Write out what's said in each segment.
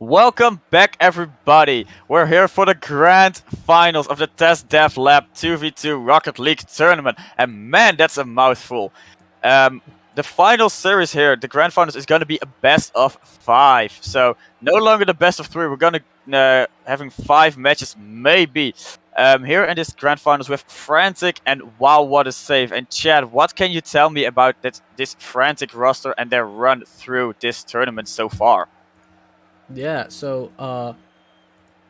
Welcome back, everybody. We're here for the grand finals of the TestDevLab 2v2 Rocket League tournament. And man, that's a mouthful. The final series here, the grand finals, is going to be a best of 5. So no longer the best of 3. We're going to having 5 matches, maybe. Here in this grand finals with Frantic and WowWhatASave. And Chad, what can you tell me about this Frantic roster and their run through this tournament so far? Yeah,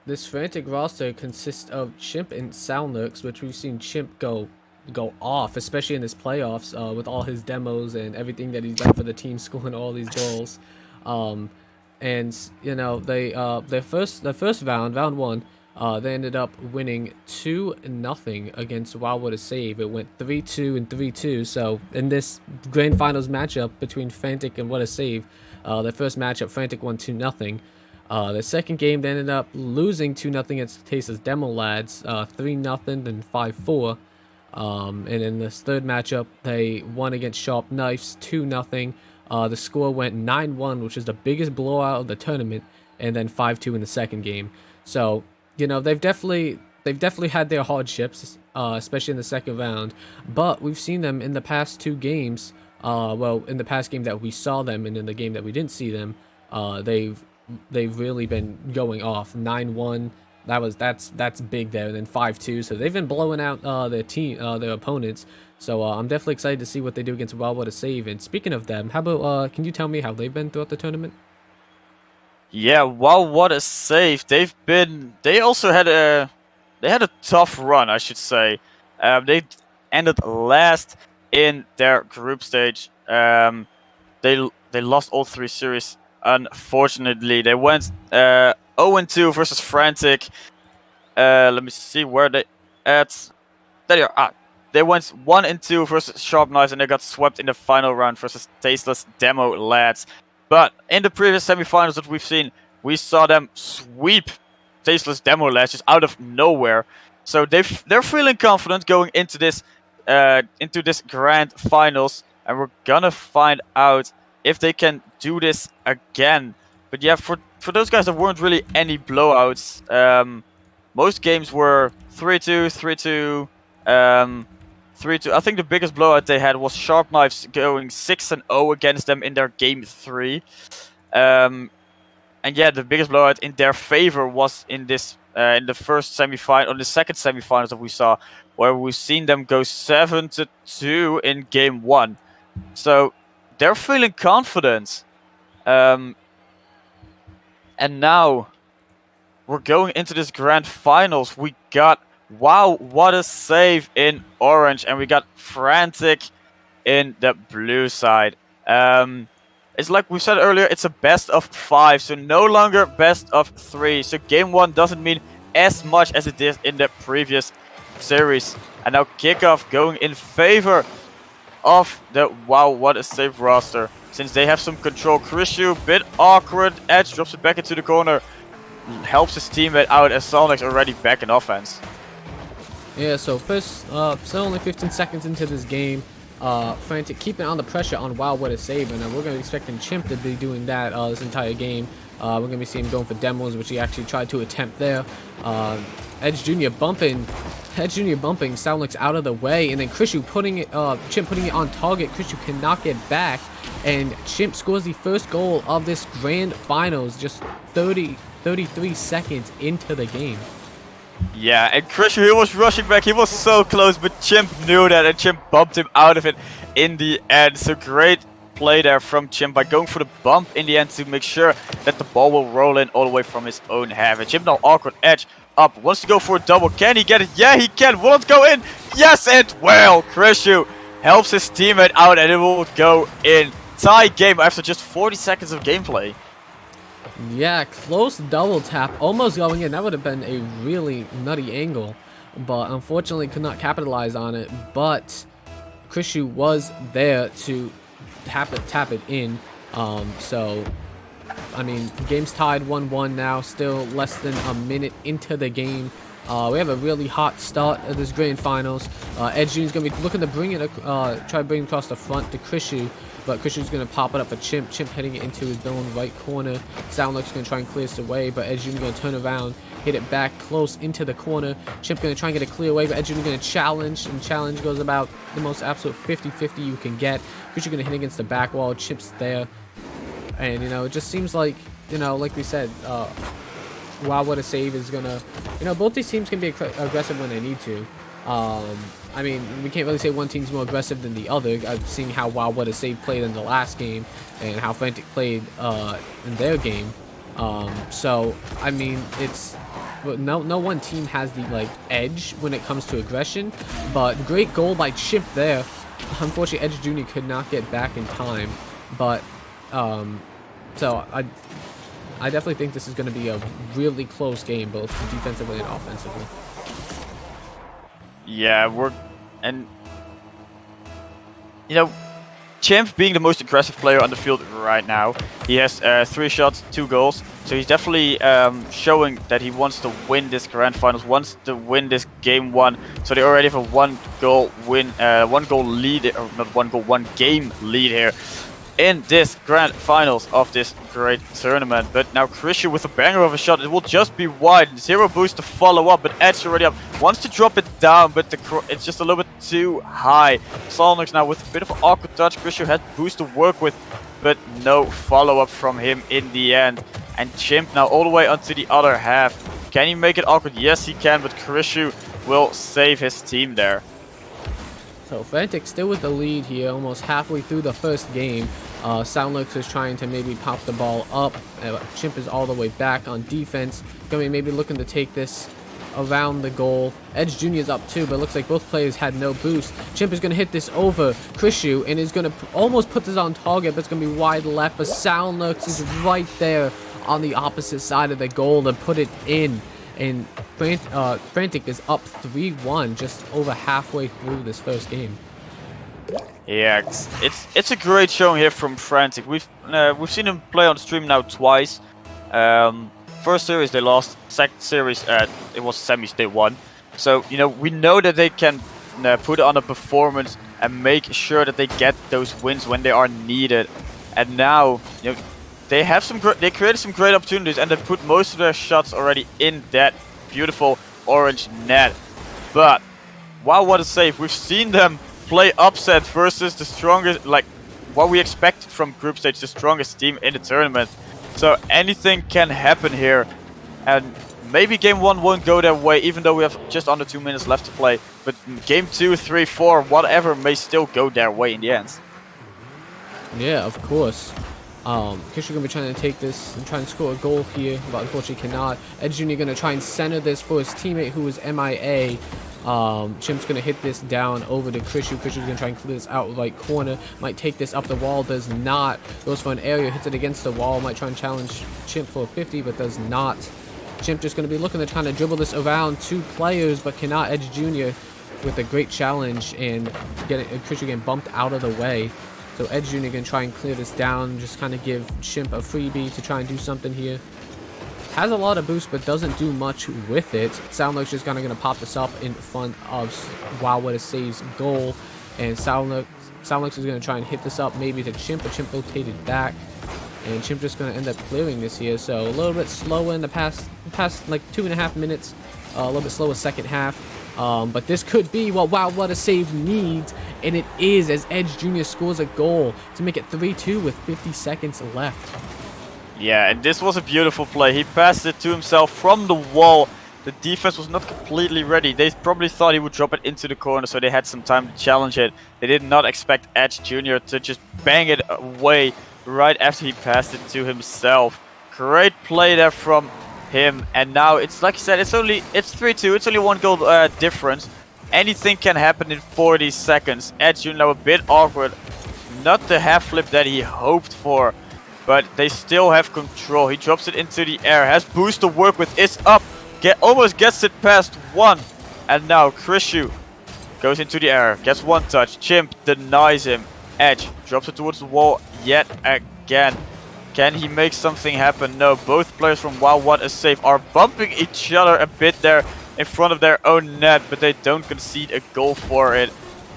this Frantic roster consists of Chimp and Soundlurks, which we've seen Chimp go off, especially in his playoffs, with all his demos and everything that he's done for the team, scoring all these goals. And you know their first round one, they ended up winning 2-0 against WowWhatASave. It went 3-2 and 3-2. So in this grand finals matchup between Frantic and WhatASave, their first matchup, Frantic won 2-0. The second game, they ended up losing 2-0 against TestDevLab lads, 3-0 and 5-4. And in this third matchup, they won against Sharp Knives 2-0. The score went 9-1, which is the biggest blowout of the tournament, and then 5-2 in the second game. So, you know, they've definitely had their hardships, especially in the second round. But we've seen them in the past 2 games. Well, in the past game that we saw them, and in the game that we didn't see them, they've really been going off. 9-1. That's big there. And then 5-2. So they've been blowing out their opponents. So I'm definitely excited to see what they do against WowWhatASave. And speaking of them, how about can you tell me how they've been throughout the tournament? Yeah, wow, what a save. They also had a tough run, I should say. They ended last in their group stage. They lost all 3 series. Unfortunately, they went 0-2 versus Frantic. Let me see where they at. There you are. They went 1-2 versus Sharp Knives, and they got swept in the final round versus Tasteless Demo Lads. But in the previous semifinals that we've seen, we saw them sweep Tasteless Demo Lads just out of nowhere. So they're feeling confident going into this grand finals, and we're gonna find out if they can do this again. But yeah, for those guys, there weren't really any blowouts. Most games were 3-2, 3-2, 3-2. I think the biggest blowout they had was Sharp Knives going 6-0 against them in their game 3. And yeah, the biggest blowout in their favor was in this in the first semifinal, or the second semifinals that we saw, where we've seen them go 7-2 in game 1. So they're feeling confident. And now we're going into this grand finals. We got WowWhatASave in orange, and we got Frantic in the blue side. It's like we said earlier, it's a best of 5, so no longer best of 3. So game 1 doesn't mean as much as it did in the previous series. And now kickoff going in favor of the WowWhatASave roster, since they have some control. Chrisu, bit awkward. Edge drops it back into the corner. Helps his teammate out as Sonic's already back in offense. Yeah, so so only 15 seconds into this game, Frantic keeping on the pressure on WowWhatASave, and we're going to be expecting Chimp to be doing that this entire game. We're going to be seeing him going for demos, which he actually tried to attempt there. Edge Jr. bumping, Soundlix out of the way, and then Chimp putting it on target. Chrisu cannot get back, and Chimp scores the first goal of this grand finals just 33 seconds into the game. Yeah, and Chrisu, he was rushing back. He was so close, but Chimp knew that, and Chimp bumped him out of it in the end. So great play there from Chimp by going for the bump in the end to make sure that the ball will roll in all the way from his own half. And Chimp now awkward. Edge up, wants to go for a double. Can he get it? Yeah, he can. Will it go in? Yes, and well, Chrisu helps his teammate out, and it will go in. Tie game after just 40 seconds of gameplay. Yeah, close double tap, almost going in. That would have been a really nutty angle, but unfortunately could not capitalize on it. But Chrisu was there to tap it in. So, I mean, game's tied 1-1 now, still less than a minute into the game. We have a really hot start of this grand finals. Edge Jr. is going to be looking to bring it, try to bring it across the front to Krishu, but Krishu's going to pop it up for Chimp. Chimp heading it into his villain right corner. Soundluck's going to try and clear this away, but Edge Jr. going to turn around, hit it back close into the corner. Chimp going to try and get a clear away, but Edge Jr. going to challenge, and challenge goes about the most absolute 50-50 you can get. Krishu going to hit against the back wall. Chimp's there, and it just seems like like we said. WowWhatASave is gonna, both these teams can be aggressive when they need to. I mean, we can't really say one team's more aggressive than the other. I've seen how WowWhatASave played in the last game and how Frantic played in their game. So I mean, no one team has the edge when it comes to aggression. But great goal by Chimp there. Unfortunately, Edge Jr. could not get back in time. But so I definitely think this is going to be a really close game, both defensively and offensively. Yeah, Chimp being the most aggressive player on the field right now. He has 3 shots, 2 goals, so he's definitely showing that he wants to win this grand finals, wants to win this game 1. So they already have a 1-goal win, 1-goal lead, or not 1-goal, 1-game lead here in this grand finals of this great tournament. But now Krishu with a banger of a shot. It will just be wide. 0 boost to follow up, but Edge already up. Wants to drop it down, but it's just a little bit too high. Solnix now with a bit of an awkward touch. Krishu had boost to work with, but no follow-up from him in the end. And Chimp now all the way onto the other half. Can he make it awkward? Yes, he can, but Krishu will save his team there. So Frantic still with the lead here, almost halfway through the first game. Soundlux is trying to maybe pop the ball up. Chimp is all the way back on defense. Going to be maybe looking to take this around the goal. Edge Jr. is up too, but it looks like both players had no boost. Chimp is going to hit this over Krishu and is going to almost put this on target, but it's going to be wide left. But Soundlux is right there on the opposite side of the goal to put it in. And Frantic is up 3-1 just over halfway through this first game. Yeah, it's a great showing here from Frantic. We've seen him play on stream now twice. First series they lost. Second series it was semis they won. So we know that they can put on a performance and make sure that they get those wins when they are needed. And now they have they created some great opportunities, and they put most of their shots already in that beautiful orange net. But WowWhatASave, we've seen them play upset versus the strongest, what we expected from group stage, the strongest team in the tournament. So anything can happen here, and maybe game 1 won't go their way, even though we have just under 2 minutes left to play. But game 2, 3, 4, whatever may still go their way in the end. Yeah, of course. Krishu gonna be trying to take this and try and score a goal here, but unfortunately cannot. Edge Jr. gonna try and center this for his teammate who is MIA. Chimp's gonna hit this down over to Krishu. Krishu's gonna try and clear this out right corner. Might take this up the wall, does not. Goes for an area, hits it against the wall. Might try and challenge Chimp for a 50, but does not. Chimp just gonna be looking to kind of dribble this around 2 players, but cannot. Edge Jr. with a great challenge and Krishu getting bumped out of the way. So Edge Jr. gonna try and clear this down, just kind of give Chimp a freebie to try and do something here. Has a lot of boost, but doesn't do much with it. Soundluck's just kind of gonna pop this up in front of WowWhatASave's goal, and Soundlux is gonna try and hit this up maybe to Chimp, but Chimp rotated back, and Chimp just gonna end up clearing this here. So a little bit slower in the past like 2.5 minutes, a little bit slower second half. But this could be what WowWhatASave needs, and it is, as Edge Jr. scores a goal to make it 3-2 with 50 seconds left. Yeah, and this was a beautiful play. He passed it to himself from the wall. The defense was not completely ready. They probably thought he would drop it into the corner, so they had some time to challenge it. They did not expect Edge Jr. to just bang it away right after he passed it to himself. Great play there from him, and now it's like I said, it's 3-2. It's only 1 goal difference. Anything can happen in 40 seconds. Edge Jr. now a bit awkward, not the half flip that he hoped for, but they still have control. He drops it into the air, has boost to work with, is up, almost gets it past 1, and now Krishu goes into the air, gets 1 touch. Chimp denies him. Edge drops it towards the wall yet again. Can he make something happen? No, both players from WowWhatASave are bumping each other a bit there in front of their own net, but they don't concede a goal for it.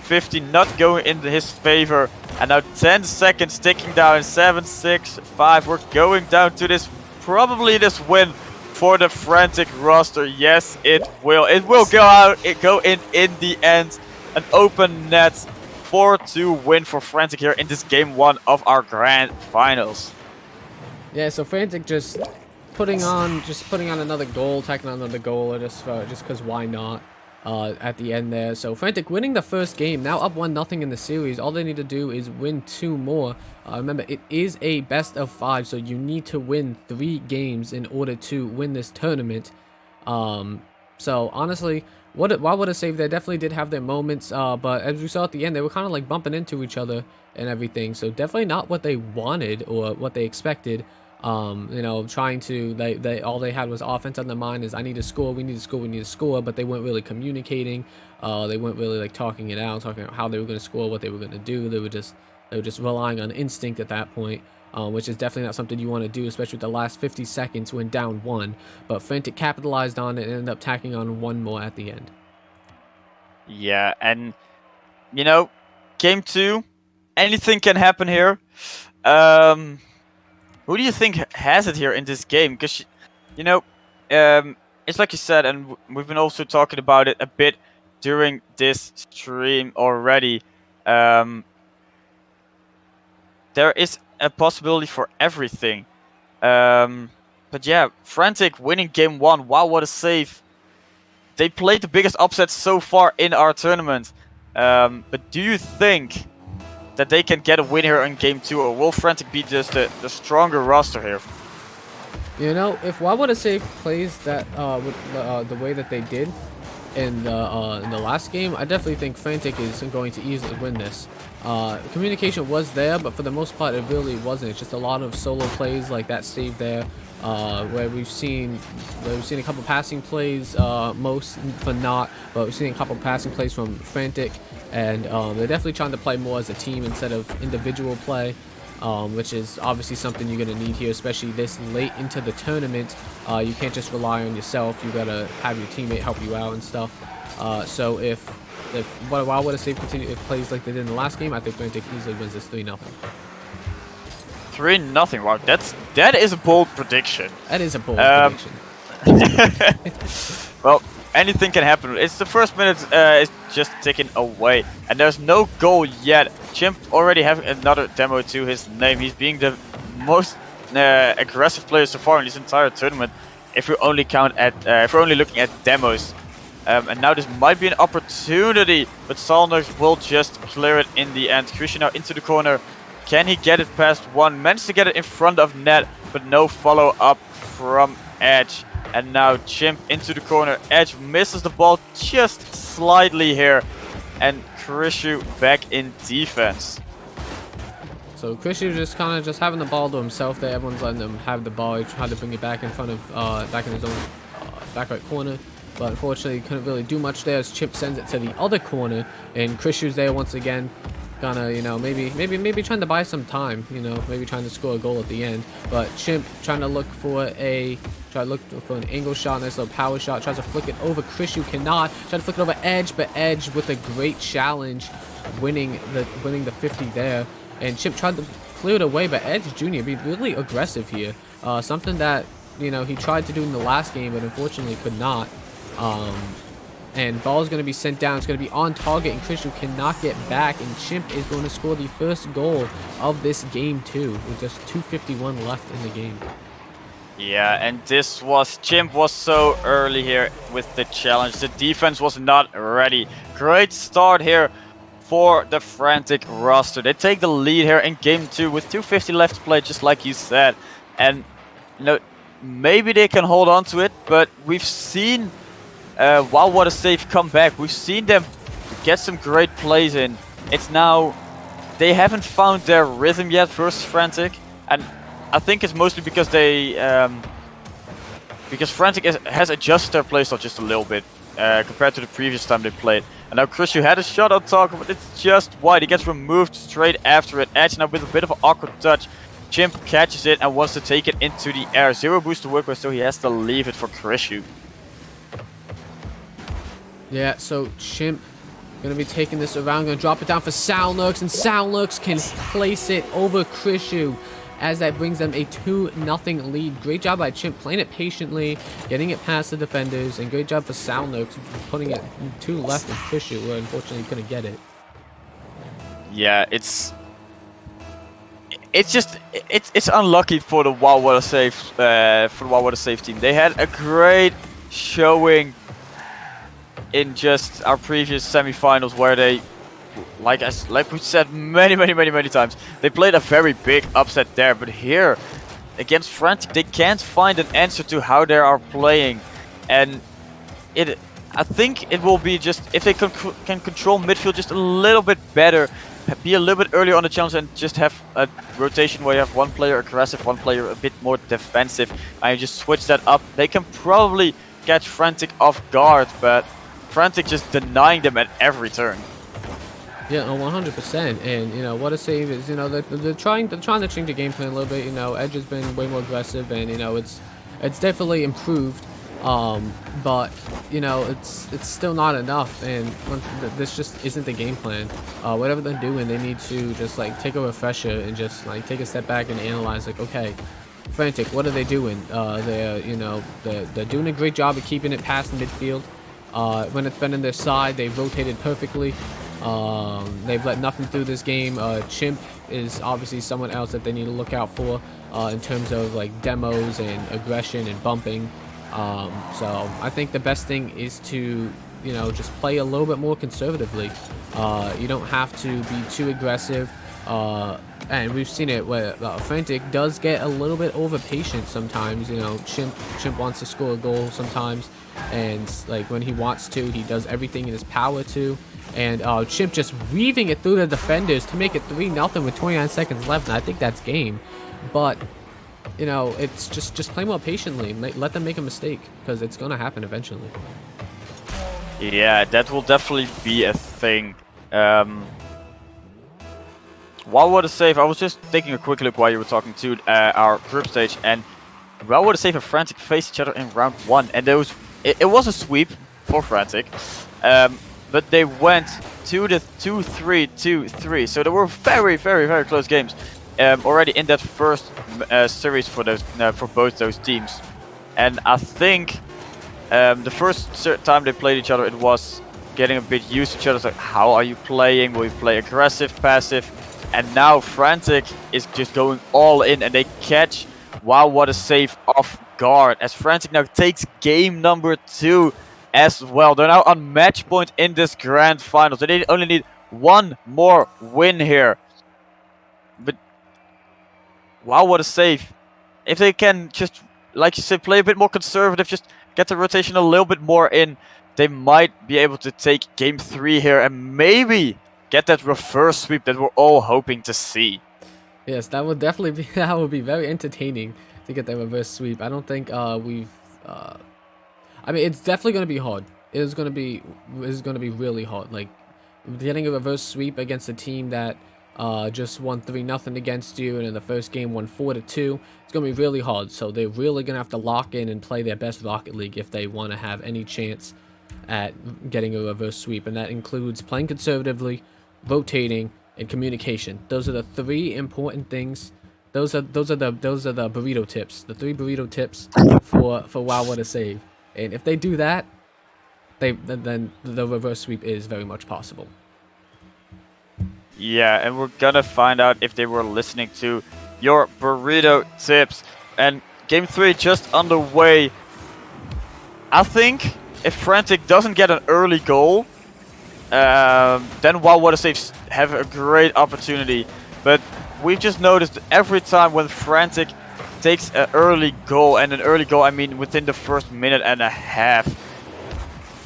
50 not going in his favor. And now 10 seconds ticking down. 7, 6, 5. We're going down to this, probably this win for the Frantic roster. Yes, it will. It will go out. It go in the end. An open net 4-2 win for Frantic here in this game 1 of our grand finals. Yeah, so Frantic just putting on another goal, tacking on another goal, or just because why not? At the end there. So Frantic winning the first game, now up 1-0 in the series. All they need to do is win 2 more. Remember, it is a best of 5, so you need to win 3 games in order to win this tournament. So honestly, WowWhatASave, they definitely did have their moments, but as we saw at the end, they were kind of like bumping into each other and everything. So definitely not what they wanted or what they expected. You know, trying to, they all they had was offense on their mind, is I need to score, we need to score, we need to score, but they weren't really communicating. They weren't really like talking it out, talking about how they were going to score, what they were going to do. They were just relying on instinct at that point, which is definitely not something you want to do, especially with the last 50 seconds when down 1. But Frantic capitalized on it and ended up tacking on 1 more at the end. Yeah, and you know, game 2, anything can happen here. Who do you think has it here in this game? Because, you know, it's like you said, and we've been also talking about it a bit during this stream already. There is a possibility for everything. But yeah, Frantic winning game 1. Wow, what a save. They played the biggest upset so far in our tournament. But do you think that they can get a win here in game 2, or will Frantic be just the stronger roster here? You know, if WowWhatASave plays that with the way that they did in the last game, I definitely think Frantic is going to easily win this. Communication was there, but for the most part, it really wasn't. It's just a lot of solo plays like that save there, where we've seen a couple passing plays, most for not, but we've seen a couple passing plays from Frantic, and they're definitely trying to play more as a team instead of individual play. Which is obviously something you're going to need here, especially this late into the tournament. You can't just rely on yourself. You got to have your teammate help you out and stuff. So if WowWhatASave plays like they did in the last game, I think Frantic easily wins this 3-0. 3-0. Wow, that is a bold prediction. That is a bold prediction. Well, anything can happen. It's the first minute is just ticking away, and there's no goal yet. Chimp already having another demo to his name. He's being the most aggressive player so far in this entire tournament. If we only count at, if we're only looking at demos, and now this might be an opportunity, but Salners will just clear it in the end. Christian now into the corner. Can he get it past 1? Managed to get it in front of net, but no follow up from Edge. And now Chimp into the corner. Edge misses the ball just slightly here. And Krishu back in defense. So Krishu just kind of having the ball to himself there. Everyone's letting him have the ball. He tried to bring it back in front of, back in his own back right corner. But unfortunately, couldn't really do much there as Chimp sends it to the other corner. And Krishu's there once again. Gonna, you know, maybe trying to buy some time, you know, maybe trying to score a goal at the end. But Chimp trying to look for an angle shot, nice little power shot, tries to flick it over. Krishu cannot. Try to flick it over Edge, but Edge with a great challenge, winning the 50 there. And Chimp tried to clear it away, but Edge Jr. be really aggressive here. Something that, you know, he tried to do in the last game, but unfortunately could not. And ball is going to be sent down. It's going to be on target, and Krishu cannot get back. And Chimp is going to score the first goal of this game 2 with just 2:51 left in the game. Yeah, and Chimp was so early here with the challenge. The defense was not ready. Great start here for the Frantic roster. They take the lead here in game 2 with 2:50 left to play, just like you said. And you know, maybe they can hold on to it, but we've seen WowWhatASave come back. We've seen them get some great plays in. It's now, they haven't found their rhythm yet versus Frantic, and I think it's mostly because because Frantic has adjusted their playstyle just a little bit compared to the previous time they played. And now Krishu had a shot on target, but it's just wide. He gets removed straight after it. Edge now with a bit of an awkward touch. Chimp catches it and wants to take it into the air. 0 boost to work with, so he has to leave it for Krishu. Yeah, so Chimp gonna be taking this around, gonna drop it down for Soundlurks, and Soundlurks can place it over Krishu as that brings them a 2-0 lead. Great job by Chimp playing it patiently, getting it past the defenders, and great job for Soundlurks putting it 2 left of Krishu, where unfortunately he couldn't get it. Yeah, it's just it's unlucky for the WowWhatASave team. They had a great showing in just our previous semifinals where they, like we said many times, they played a very big upset there. But here, against Frantic, they can't find an answer to how they are playing, and I think it will be just if they can control midfield just a little bit better, be a little bit earlier on the challenge, and just have a rotation where you have one player aggressive, one player a bit more defensive, and you just switch that up. They can probably catch Frantic off guard, but Frantic just denying them at every turn. Yeah, no, 100%. And WowWhatASave is, they're trying to change the game plan a little bit. Edge has been way more aggressive, and it's definitely improved. But it's still not enough, and this just isn't the game plan. Whatever they're doing, they need to just like take a refresher and just like take a step back and analyze. Like, okay, Frantic, what are they doing? They're doing a great job of keeping it past midfield. When it's been in their side, they've rotated perfectly. They've let nothing through this game. Chimp is obviously someone else that they need to look out for in terms of like demos and aggression and bumping. So I think the best thing is to just play a little bit more conservatively. You don't have to be too aggressive. And we've seen it where Frantic does get a little bit over patient sometimes. Chimp wants to score a goal sometimes, and like when he wants to, he does everything in his power to. And Chimp just weaving it through the defenders to make it 3-0 with 29 seconds left, and I think that's game. But it's just play more patiently. Let them make a mistake, because it's gonna happen eventually. Yeah, that will definitely be a thing. WowWhatASave, I was just taking a quick look while you were talking to our group stage, and WowWhatASave and Frantic faced each other in round 1, and it was a sweep for Frantic, but they went 2-3, 2-3, so they were very close games already in that first series for both those teams. And I think the first time they played each other, it was getting a bit used to each other. It's like, how are you playing? Will you play aggressive, passive? And now Frantic is just going all in, and they catch WowWhatASave off guard as Frantic now takes game number 2 as well. They're now on match point in this grand final. So they only need one more win here. But WowWhatASave, if they can just, like you said, play a bit more conservative, just get the rotation a little bit more in, they might be able to take game 3 here and maybe get that reverse sweep that we're all hoping to see. Yes, that would definitely be very entertaining to get that reverse sweep. I don't think I mean, it's definitely going to be hard. It's going to be really hard. Like, getting a reverse sweep against a team that just won 3-0 against you, and in the first game won 4-2. It's going to be really hard. So they're really going to have to lock in and play their best Rocket League if they want to have any chance at getting a reverse sweep, and that includes playing conservatively, rotating, and communication. Those are the 3 important things. Those are the burrito tips. The 3 burrito tips for WowWhatASave. And if they do that, then the reverse sweep is very much possible. Yeah, and we're gonna find out if they were listening to your burrito tips. And game 3 just underway. I think if Frantic doesn't get an early goal, then WowWhatASave have a great opportunity. But we've just noticed every time when Frantic takes an early goal, and an early goal I mean within the first minute and a half,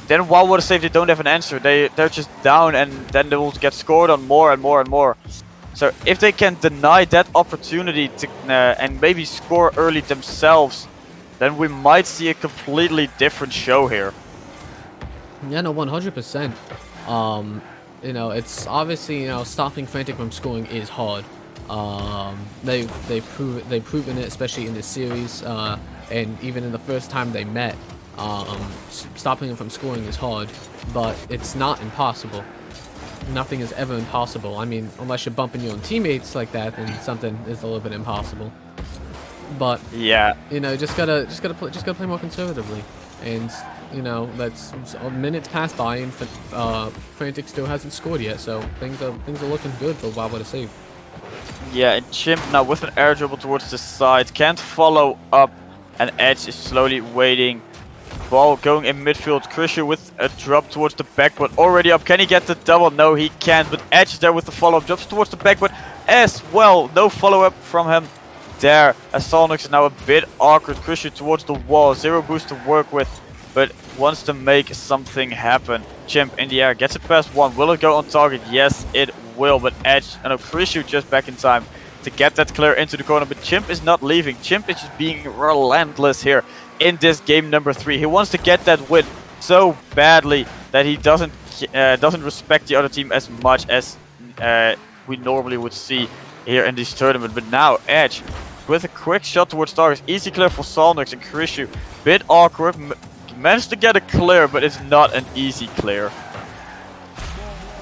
then WowWhatASave, they don't have an answer. They're just down, and then they will get scored on more and more and more. So if they can deny that opportunity to and maybe score early themselves, then we might see a completely different show here. Yeah, no, 100%. It's obviously, stopping Frantic from scoring is hard. They've proven it, especially in this series, and even in the first time they met. Stopping him from scoring is hard, but it's not impossible. Nothing is ever impossible. I mean, unless you're bumping your own teammates like that, then something is a little bit impossible. But Yeah, you know, just gotta play more conservatively, and you know, that's minutes pass by, and Frantic still hasn't scored yet, so things are looking good for WowWhatASave. yeah, and Chimp now with an air dribble towards the side, can't follow up, and Edge is slowly waiting. Ball going in midfield, Krishu with a drop towards the backboard, already up, can he get the double? No, he can't, but Edge is there with the follow-up, drops towards the backboard as well, no follow-up from him there, as Solnix is now a bit awkward, Krishu towards the wall, 0 boost to work with, but wants to make something happen. Chimp in the air, gets it past 1, will it go on target? Yes, it will, but Krishu just back in time to get that clear into the corner, but Chimp is not leaving. Chimp is just being relentless here in this game number 3. He wants to get that win so badly that he doesn't respect the other team as much as we normally would see here in this tournament. But now Edge with a quick shot towards targets, easy clear for Solnix, and Krishu bit awkward, managed to get a clear, but it's not an easy clear.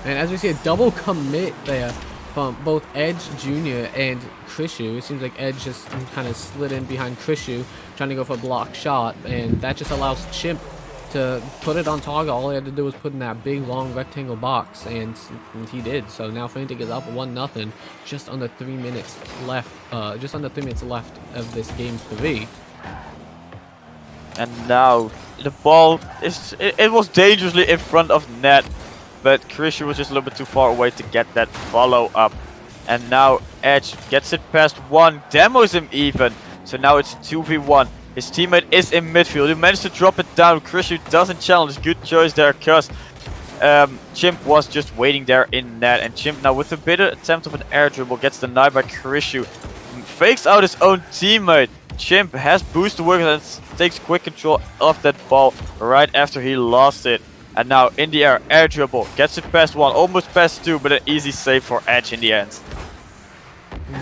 And as we see a double commit there from both Edge Jr. and Krishu. It seems like Edge just kind of slid in behind Krishu, trying to go for a block shot, and that just allows Chimp to put it on target. All he had to do was put in that big long rectangle box, and he did. So now Frantic is up 1-0, just under 3 minutes left. Just under 3 minutes left of this game 3. And now the ball it was dangerously in front of net, but Krishu was just a little bit too far away to get that follow up. And now Edge gets it past 1, demos him even. So now it's 2v1. His teammate is in midfield. He managed to drop it down. Krishu doesn't challenge. Good choice there, cuz Chimp was just waiting there in net. And Chimp now with a bitter attempt of an air dribble gets denied by Krishu. Fakes out his own teammate. Chimp has boost to work and takes quick control of that ball right after he lost it. And now in the air dribble, gets it past 1, almost past 2, but an easy save for Edge in the end.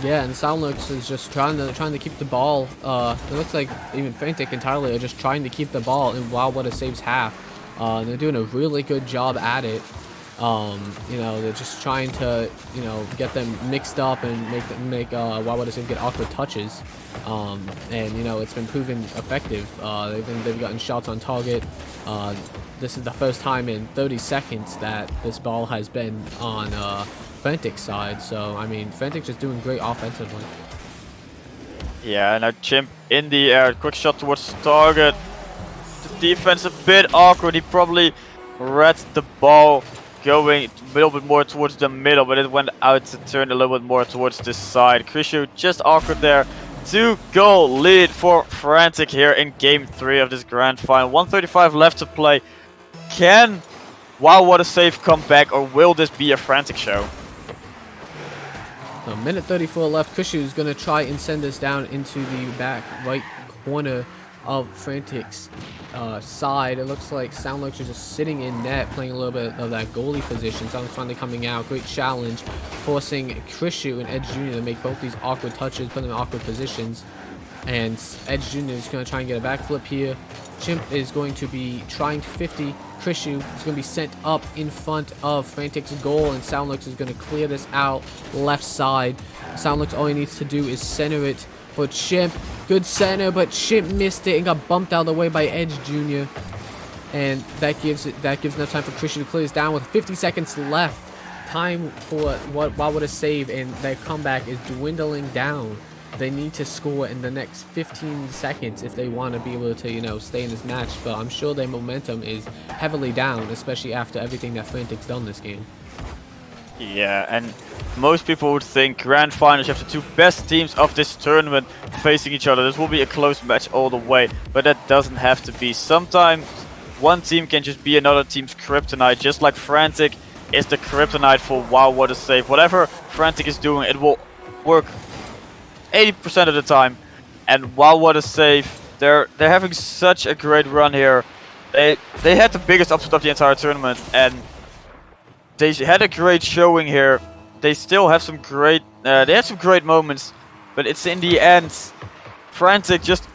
Yeah, and Soundlux is just trying to keep the ball. It looks like even Frantic entirely are just trying to keep the ball in WowWhatASave's half. They're doing a really good job at it. You know, they're just trying to, you know, get them mixed up and make WowWhatASave get awkward touches. And you know, it's been proven effective. They've gotten shots on target. This is the first time in 30 seconds that this ball has been on Frantic's side. So I mean, Frantic just doing great offensively. Yeah, now Chimp in the air, quick shot towards the target. The defense a bit awkward. He probably read the ball going a little bit more towards the middle, but it went out to turn a little bit more towards this side. Krishu just awkward there. 2-goal lead for Frantic here in game 3 of this grand final. 1:35 left to play. Can WowWhatASave come back, or will this be a Frantic show? So minute 34 left. Krishu is going to try and send this down into the back right corner of Frantic's side. It looks like Soundlux is just sitting in net, playing a little bit of that goalie position. Soundlux finally coming out. Great challenge, forcing Krishu and Edge Jr. to make both these awkward touches, put them in awkward positions. And Edge Jr. is going to try and get a backflip here. Chimp is going to be trying to 50. Krishu is going to be sent up in front of Frantic's goal, and Soundlux is going to clear this out left side. Soundlux, all he needs to do is center it for Chimp. Good center, but Chimp missed it and got bumped out of the way by Edge Jr. And that gives enough time for Krishu to clear this down with 50 seconds left. Time for WowWhatASave, and their comeback is dwindling down. They need to score in the next 15 seconds if they want to be able to, you know, stay in this match. But I'm sure their momentum is heavily down, especially after everything that Frantic's done this game. Yeah, and most people would think grand finals, you have the 2 best teams of this tournament facing each other. This will be a close match all the way, but that doesn't have to be. Sometimes one team can just be another team's kryptonite, just like Frantic is the kryptonite for WowWhatASave. Whatever Frantic is doing, it will work 80% of the time. And WowWhatASave, they're having such a great run here. They had the biggest upset of the entire tournament, and they had a great showing here. They still have some great they had some great moments, but it's in the end Frantic just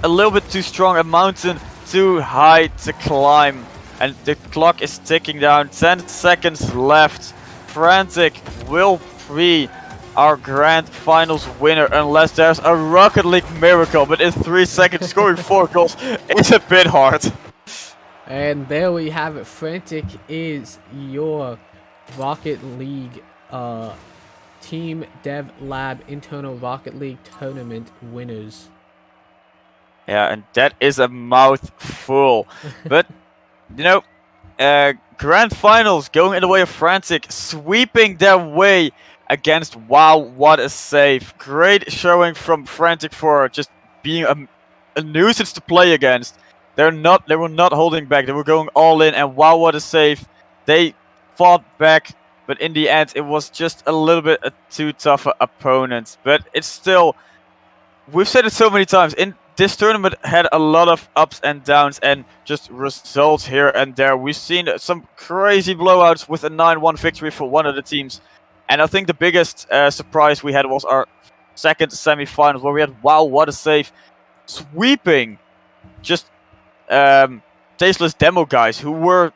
a little bit too strong. A mountain too high to climb, and the clock is ticking down. 10 seconds left. Frantic will be our grand finals winner unless there's a Rocket League miracle, but in 3 seconds scoring 4 goals is a bit hard. And there we have it. Frantic is your Rocket League Team Dev Lab Internal Rocket League Tournament winners. Yeah, and that is a mouthful. But, you know, grand finals going in the way of Frantic, sweeping their way against WowWhatASave. Great showing from Frantic for just being a nuisance to play against. They were not holding back. They were going all in, and WowWhatASave, they fought back, but in the end it was just a little bit too tough an opponent. But it's still, we've said it so many times, in this tournament had a lot of ups and downs and just results here and there. We've seen some crazy blowouts with a 9-1 victory for one of the teams. And I think the biggest surprise we had was our second semi-finals, where we had WowWhatASave sweeping just tasteless demo guys who were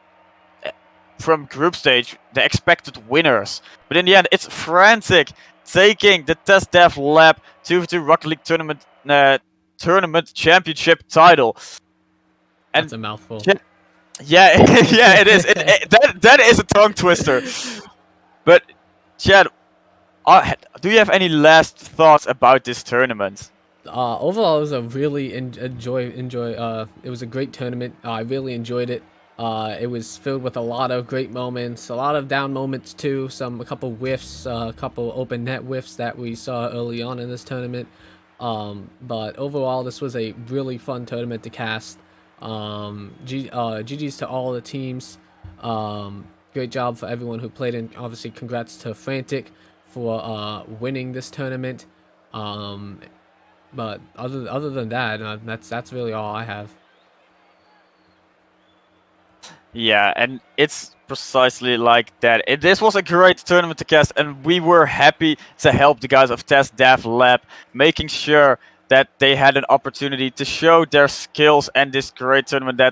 from group stage the expected winners. But in the end, it's Frantic taking the TestDevLab 2v2 Rocket League tournament championship title. And That's a mouthful. yeah, yeah, it is. That is a tongue twister. But Chad, do you have any last thoughts about this tournament? Overall, it was a really enjoy. It was a great tournament. I really enjoyed it. It was filled with a lot of great moments, a lot of down moments too. A couple whiffs, a couple open net whiffs that we saw early on in this tournament. But overall, this was a really fun tournament to cast. GG's to all the teams. Great job for everyone who played in. Obviously, congrats to Frantic for winning this tournament. But other than that, that's really all I have. Yeah, and it's precisely like that. This was a great tournament to cast, and we were happy to help the guys of TestDevLab, making sure that they had an opportunity to show their skills and this great tournament that